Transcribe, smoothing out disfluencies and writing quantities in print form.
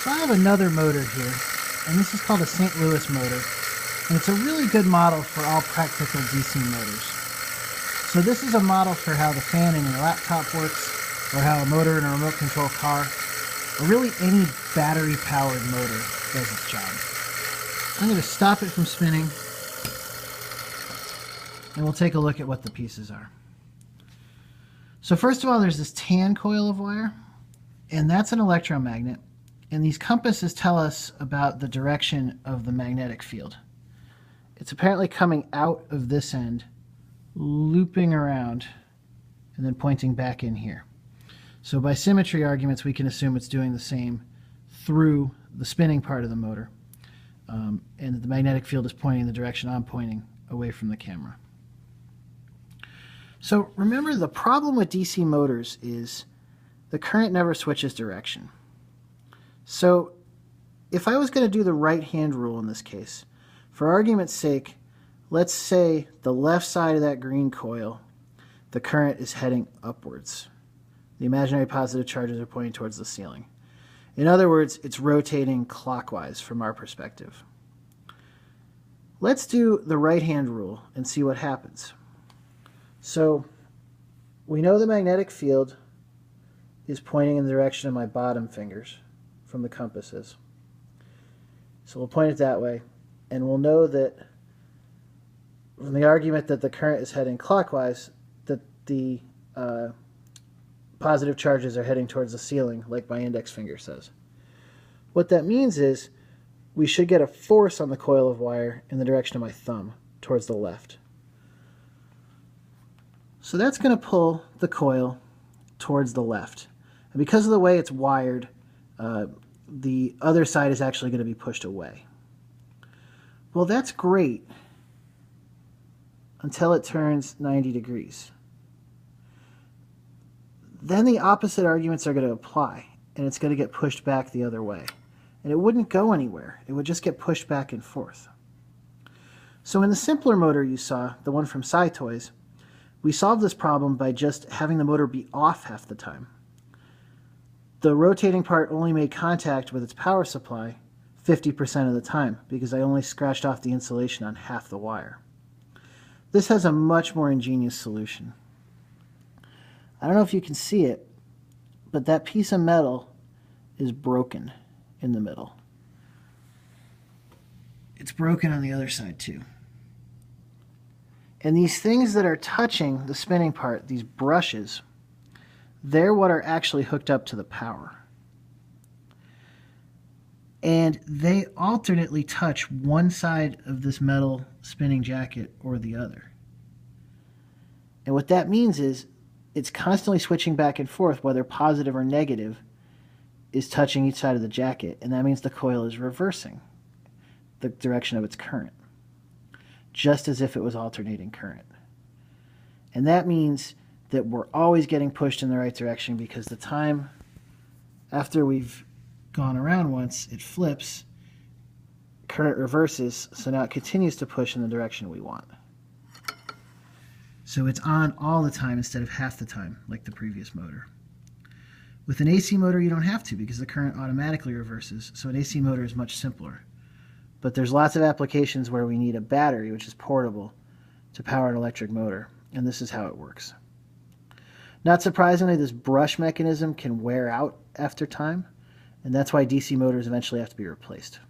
So I have another motor here, and this is called a St. Louis motor, and it's a really good model for all practical DC motors. So this is a model for how the fan in your laptop works, or how a motor in a remote control car, or really any battery-powered motor does its job. I'm going to stop it from spinning, and we'll take a look at what the pieces are. So first of all, there's this tan coil of wire, and that's an electromagnet. And these compasses tell us about the direction of the magnetic field. It's apparently coming out of this end, looping around, and then pointing back in here. So by symmetry arguments, we can assume it's doing the same through the spinning part of the motor. And the magnetic field is pointing in the direction I'm pointing, away from the camera. So remember, the problem with DC motors is the current never switches direction. So if I was going to do the right-hand rule in this case, for argument's sake, let's say the left side of that green coil, the current is heading upwards. The imaginary positive charges are pointing towards the ceiling. In other words, it's rotating clockwise from our perspective. Let's do the right-hand rule and see what happens. So we know the magnetic field is pointing in the direction of my bottom fingers from the compasses. So we'll point it that way, and we'll know that from the argument that the current is heading clockwise, that the positive charges are heading towards the ceiling, like my index finger says. What that means is we should get a force on the coil of wire in the direction of my thumb, towards the left. So that's going to pull the coil towards the left. And because of the way it's wired, the other side is actually going to be pushed away. Well, that's great until it turns 90 degrees. Then the opposite arguments are going to apply, and it's going to get pushed back the other way. And it wouldn't go anywhere. It would just get pushed back and forth. So in the simpler motor you saw, the one from SciToys, we solved this problem by just having the motor be off half the time. The rotating part only made contact with its power supply 50% of the time because I only scratched off the insulation on half the wire. This has a much more ingenious solution. I don't know if you can see it, but that piece of metal is broken in the middle. It's broken on the other side too. And these things that are touching the spinning part, these brushes, they're what are actually hooked up to the power. And they alternately touch one side of this metal spinning jacket or the other. And what that means is it's constantly switching back and forth, whether positive or negative is touching each side of the jacket. And that means the coil is reversing the direction of its current, just as if it was alternating current. And that means that we're always getting pushed in the right direction because the time after we've gone around once, it flips, current reverses, so now it continues to push in the direction we want. So it's on all the time instead of half the time, like the previous motor. With an AC motor, you don't have to because the current automatically reverses, so an AC motor is much simpler. But there's lots of applications where we need a battery, which is portable, to power an electric motor, and this is how it works. Not surprisingly, this brush mechanism can wear out after time, and that's why DC motors eventually have to be replaced.